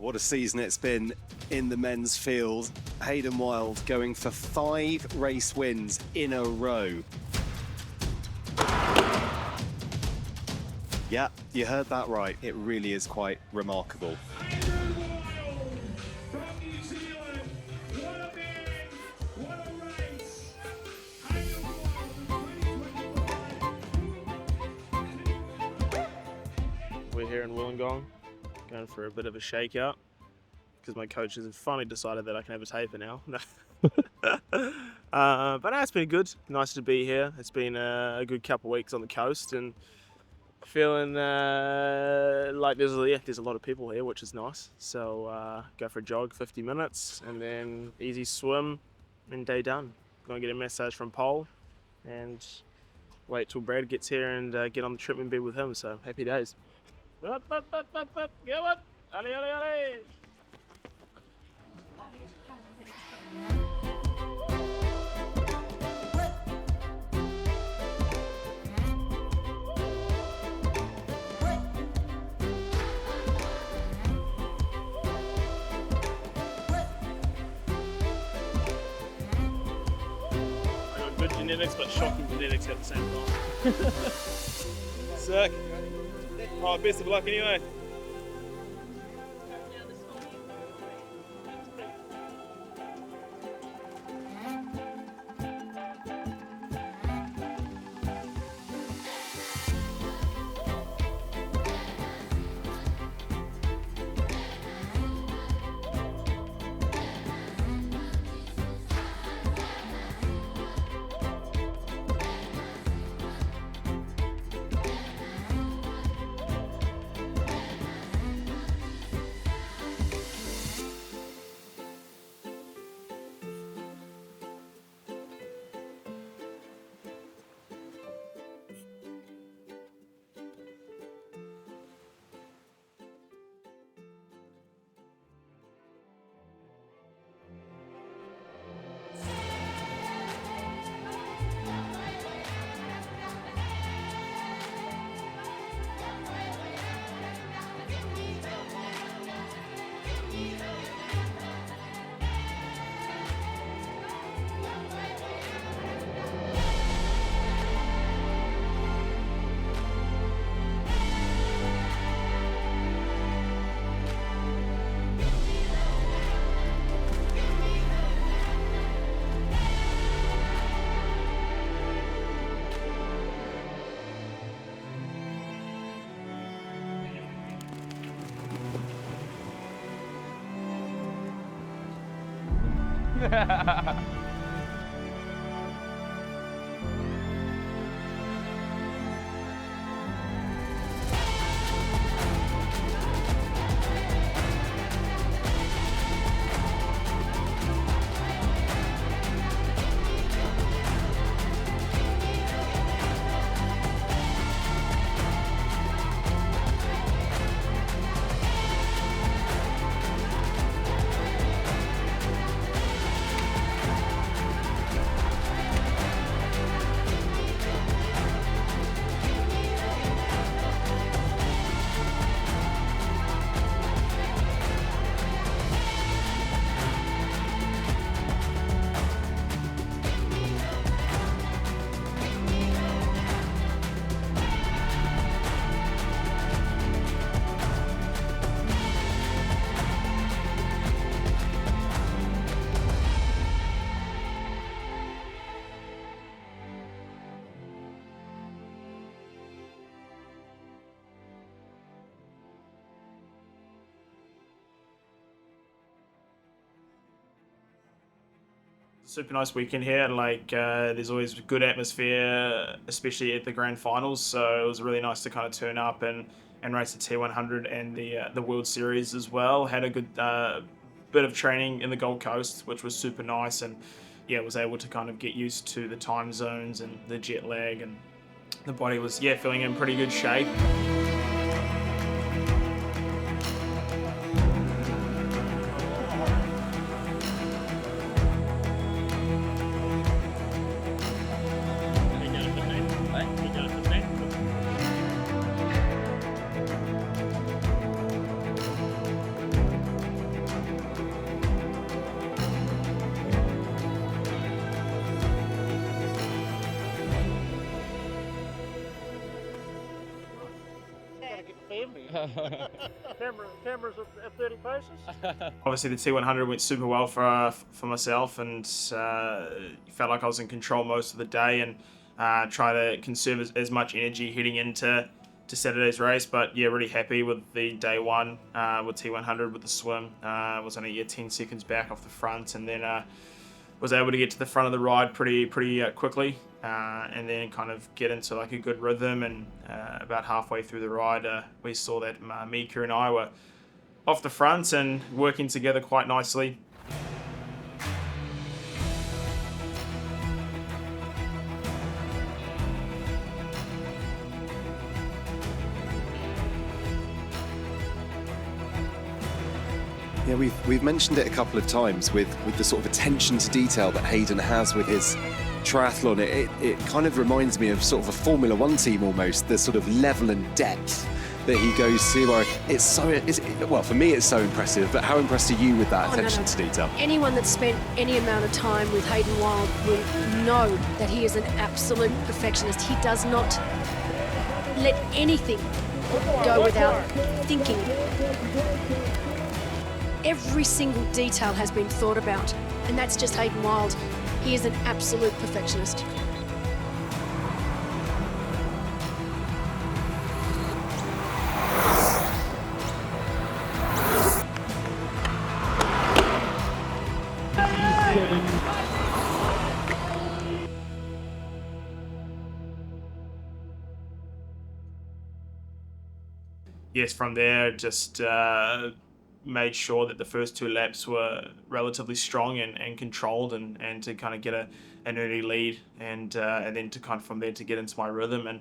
What a season it's been in the men's field. Hayden Wilde going for 5 race wins in a row. Yeah, you heard that right. It really is quite remarkable. We're here in Wollongong, going for a bit of a shakeout because my coach has finally decided that I can have a taper now. But no, it's been good. Nice to be here. It's been a good couple of weeks on the coast and feeling like there's a lot of people here, which is nice. So go for a jog, 50 minutes, and then easy swim and day done. Going to get a massage from Pole and wait till Brad gets here and get on the treatment bed with him. So happy days. Up, up, up, up, up. Go up. Allez, allez, allez. I got good genetics, but shocking genetics at the same time. Sick. Oh, best of luck anyway. Super nice weekend here, and there's always good atmosphere, especially at the grand finals. So it was really nice to kind of turn up and race the T100 and the World Series as well. Had a good bit of training in the Gold Coast, which was super nice, and yeah, was able to kind of get used to the time zones and the jet lag, and the body was feeling in pretty good shape. Cameras at 30 paces? Obviously, the T100 went super well for myself, and felt like I was in control most of the day, and try to conserve as much energy heading into Saturday's race. But yeah, really happy with the day one with T100 with the swim. Was only 10 seconds back off the front, and then was able to get to the front of the ride pretty quickly, and then kind of get into like a good rhythm. And about halfway through the ride, we saw that Mika and I were off the front and working together quite nicely. Yeah, we've mentioned it a couple of times with the sort of attention to detail that Hayden has with his triathlon. It kind of reminds me of sort of a Formula One team almost, the sort of level and depth that he goes to. Well, for me it's so impressive, but how impressed are you with that attention to detail? Anyone that's spent any amount of time with Hayden Wilde will know that he is an absolute perfectionist. He does not let anything go without thinking. Every single detail has been thought about, and that's just Hayden Wilde. He is an absolute perfectionist. Yes, from there, just made sure that the first 2 laps were relatively strong and controlled, and to kind of get an early lead, and then to kind of from there to get into my rhythm. And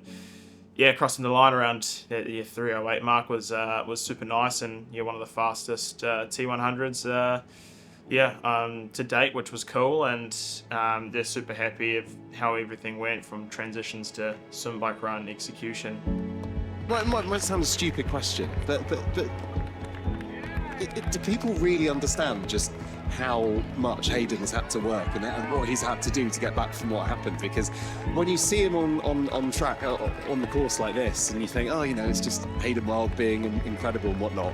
yeah, crossing the line around the 3:08 mark was super nice, and yeah, one of the fastest T100s to date, which was cool. And they're super happy of how everything went from transitions to swim, bike, run, execution. It might sound a stupid question, but do people really understand just how much Hayden's had to work and what he's had to do to get back from what happened? Because when you see him on track, on the course like this, and you think, oh, it's just Hayden Wilde being incredible and whatnot,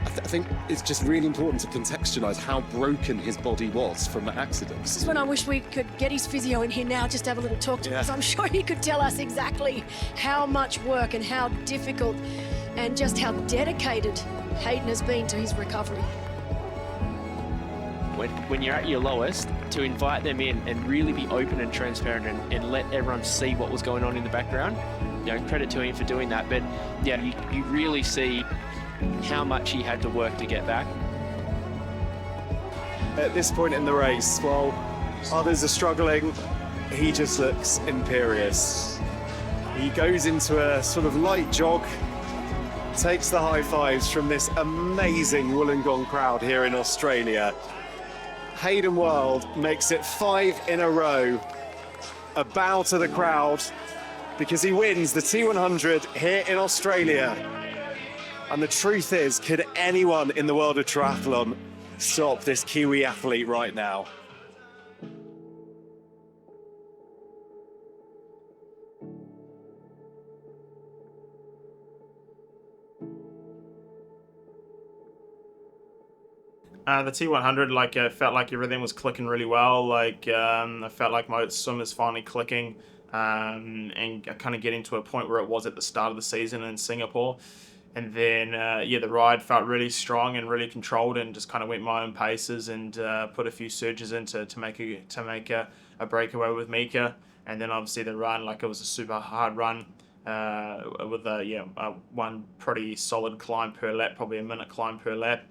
I think it's just really important to contextualise how broken his body was from that accident. This is when I wish we could get his physio in here now, just to have a little talk to him, because I'm sure he could tell us exactly how much work and how difficult and just how dedicated Hayden has been to his recovery. When you're at your lowest, to invite them in and really be open and transparent and let everyone see what was going on in the background, credit to him for doing that. But yeah, you really see how much he had to work to get back. At this point in the race, while others are struggling, he just looks imperious. He goes into a sort of light jog, takes the high fives from this amazing Wollongong crowd here in Australia. Hayden Wilde makes it 5 in a row. A bow to the crowd, because he wins the T100 here in Australia. And the truth is, could anyone in the world of triathlon stop this Kiwi athlete right now? The T100, I felt like everything was clicking really well. I felt like my swim is finally clicking, and kind of getting to a point where it was at the start of the season in Singapore. And then, the ride felt really strong and really controlled, and just kind of went my own paces, and put a few surges in to make a breakaway with Mika. And then obviously the run, it was a super hard run, with one pretty solid climb per lap, probably a minute climb per lap.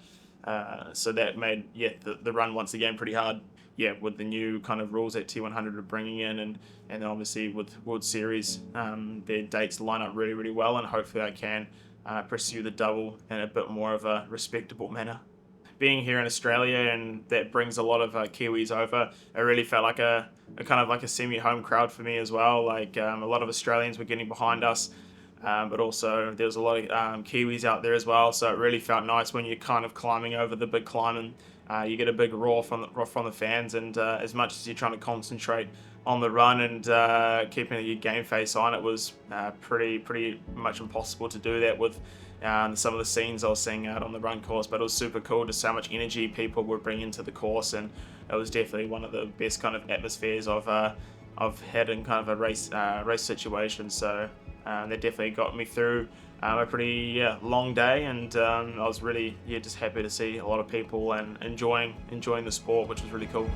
So that made the run once again pretty hard. Yeah, with the new kind of rules that T100 are bringing in, and then obviously with World Series, their dates line up really, really well, and hopefully I can pursue the double in a bit more of a respectable manner. Being here in Australia, and that brings a lot of Kiwis over, it really felt like a kind of like a semi-home crowd for me as well. A lot of Australians were getting behind us, but also there was a lot of Kiwis out there as well, so it really felt nice when you're kind of climbing over the big climb, and you get a big roar from the fans. And as much as you're trying to concentrate on the run and keeping your game face on, it was pretty much impossible to do that with some of the scenes I was seeing out on the run course, but it was super cool just how much energy people were bringing to the course, and it was definitely one of the best kind of atmospheres I've had in kind of a race situation. So that definitely got me through a pretty long day, and I was really just happy to see a lot of people and enjoying the sport, which was really cool.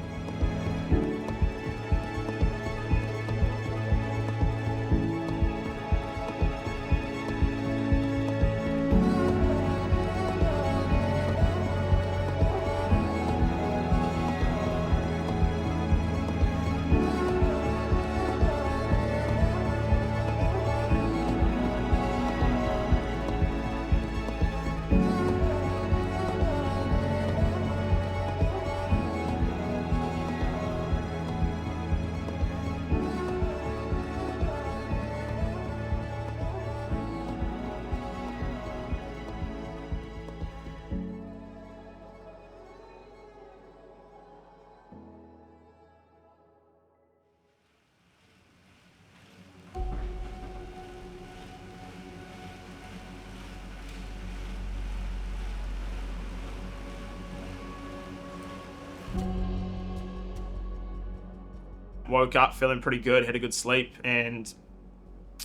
Woke up feeling pretty good, had a good sleep, and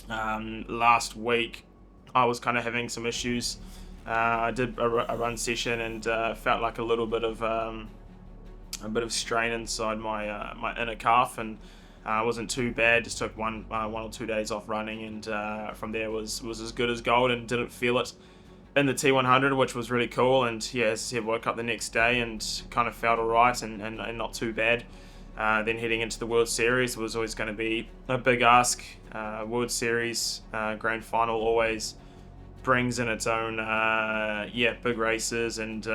last week I was kind of having some issues. I did a run session and felt like a bit of strain inside my inner calf, and wasn't too bad. Just took one or 2 days off running, and from there was as good as gold, and didn't feel it in the T100, which was really cool. And yeah, as I said, woke up the next day and kind of felt alright and not too bad. Then heading into the World Series was always going to be a big ask. World Series grand final always brings in its own big races, and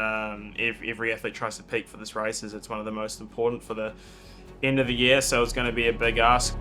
every athlete tries to peak for this race, as it's one of the most important for the end of the year, so it's going to be a big ask.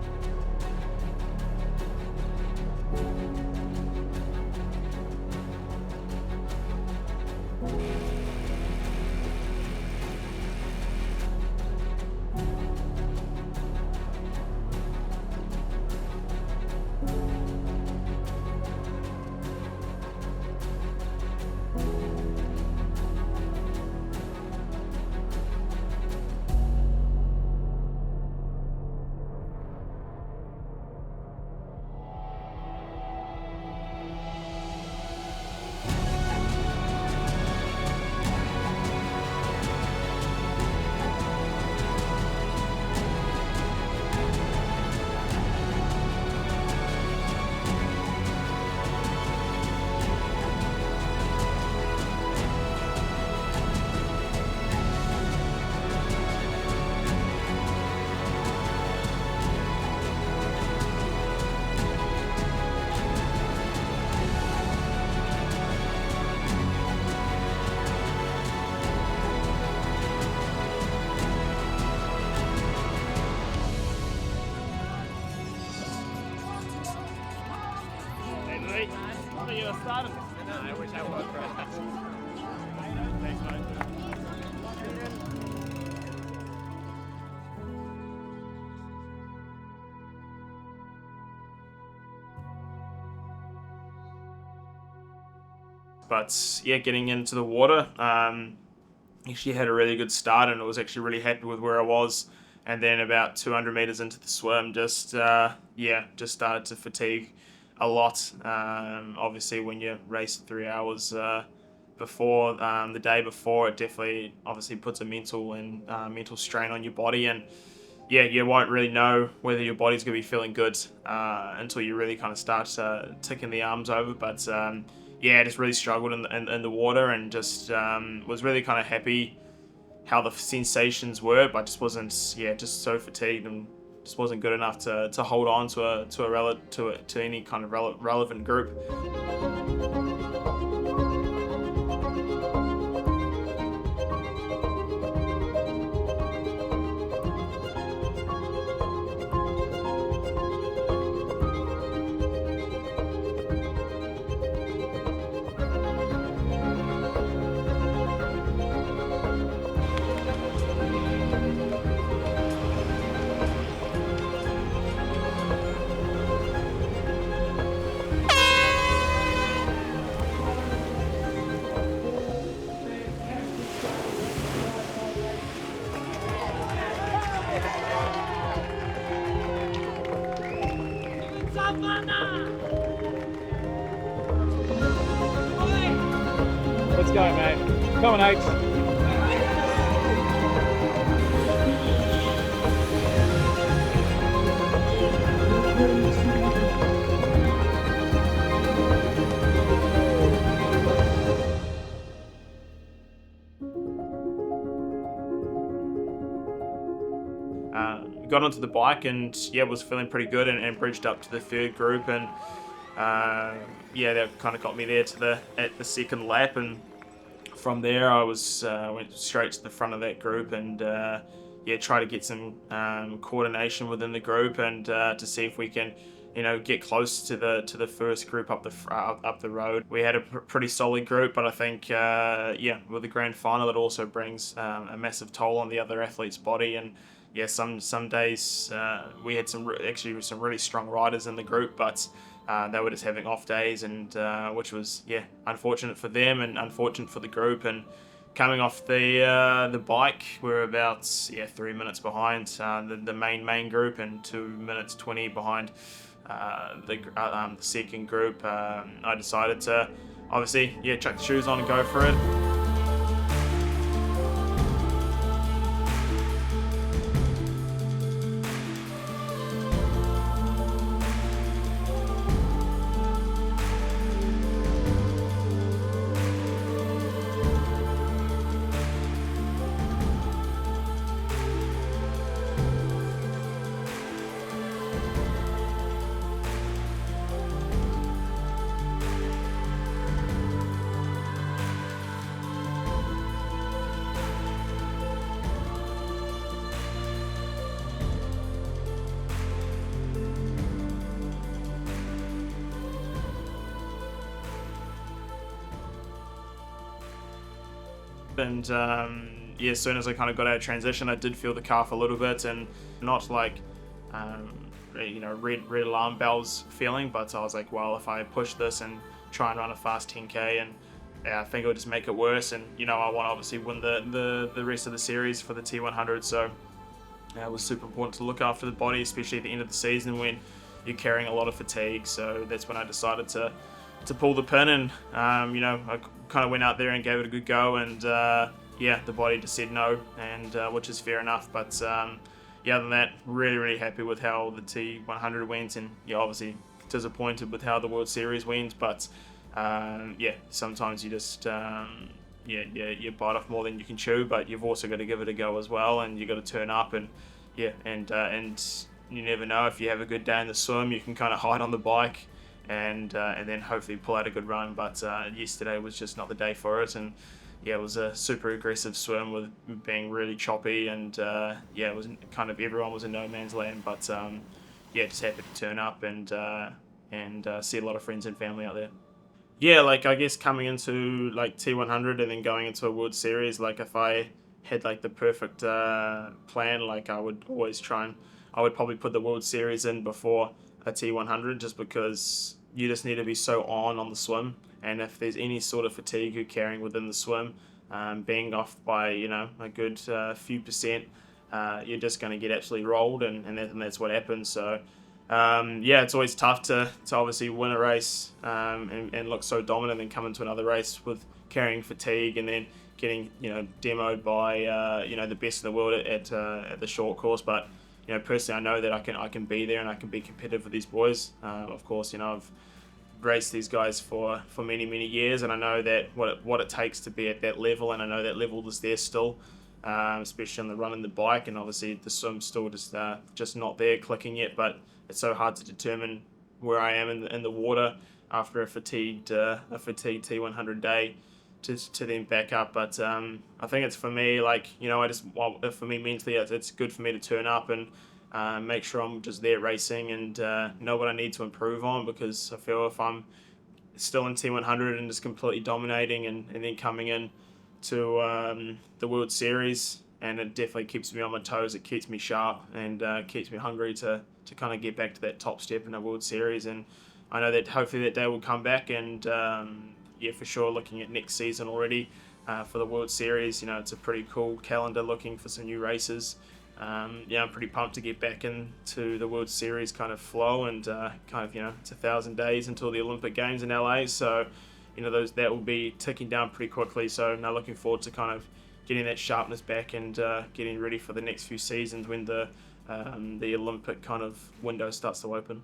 But yeah, getting into the water, actually had a really good start, and I was actually really happy with where I was. And then about 200 meters into the swim, just started to fatigue a lot. Obviously, when you race 3 hours before the day before, it definitely obviously puts a mental strain on your body, and yeah, you won't really know whether your body's gonna be feeling good until you really kind of start ticking the arms over. But I just really struggled in the water, and just was really kind of happy how the sensations were, but just wasn't just so fatigued, and just wasn't good enough to hold on to any kind of relevant group. Let's go, mate. Come on, H. Got onto the bike and was feeling pretty good and bridged up to the third group, and that kind of got me there to the second lap, and from there I was went straight to the front of that group and try to get some coordination within the group and to see if we can get close to the first group up the road. We had a pretty solid group, but I think with the grand final it also brings a massive toll on the other athlete's body. And some days we had some really strong riders in the group, but they were just having off days, and which was unfortunate for them and unfortunate for the group. And coming off the bike, we're about 3 minutes behind the main group and 2 minutes 20 behind the second group. I decided to obviously chuck the shoes on and go for it. And as soon as I kind of got out of transition, I did feel the calf a little bit, and not like red alarm bells feeling, but I was like, well, if I push this and try and run a fast 10k, and I think it would just make it worse. And I want to obviously win the rest of the series for the T100, so it was super important to look after the body, especially at the end of the season when you're carrying a lot of fatigue. So that's when I decided to pull the pin, and I kind of went out there and gave it a good go, and the body just said no, and which is fair enough. But other than that, really happy with how the T100 went, and obviously disappointed with how the World Series went. But sometimes you just you bite off more than you can chew, but you've also got to give it a go as well, and you got to turn up, and and you never know, if you have a good day in the swim, you can kind of hide on the bike and then hopefully pull out a good run. But yesterday was just not the day for it, and it was a super aggressive swim with being really choppy, and it was kind of, everyone was in no man's land. But just happy to turn up and see a lot of friends and family out there. I guess coming into like T100 and then going into a World Series, like if I had like the perfect plan, like I would always I would probably put the World Series in before a T100, just because you just need to be so on the swim, and if there's any sort of fatigue you're carrying within the swim, being off by a good few percent, you're just going to get absolutely rolled, and that's what happens. So it's always tough to obviously win a race and look so dominant, and come into another race with carrying fatigue, and then getting demoed by the best in the world at the short course. But personally, I know that I can be there and I can be competitive with these boys. Of course, I've raced these guys for many years, and I know that what it takes to be at that level, and I know that level is there still, especially on the run and the bike, and obviously the swim's still just not there clicking yet. But it's so hard to determine where I am in the water after a fatigued T100 day to then back up. But I think it's, for me, for me mentally, it's good for me to turn up and make sure I'm just there racing, and know what I need to improve on, because I feel if I'm still in T100 and just completely dominating and then coming in to the World Series, and it definitely keeps me on my toes, it keeps me sharp, and keeps me hungry to kind of get back to that top step in a World Series. And I know that hopefully that day will come back, and for sure, looking at next season already for the World Series, it's a pretty cool calendar, looking for some new races Yeah, I'm pretty pumped to get back into the World Series kind of flow, and it's 1,000 days until the Olympic Games in LA, so that will be ticking down pretty quickly. So now looking forward to kind of getting that sharpness back and getting ready for the next few seasons when the Olympic kind of window starts to open.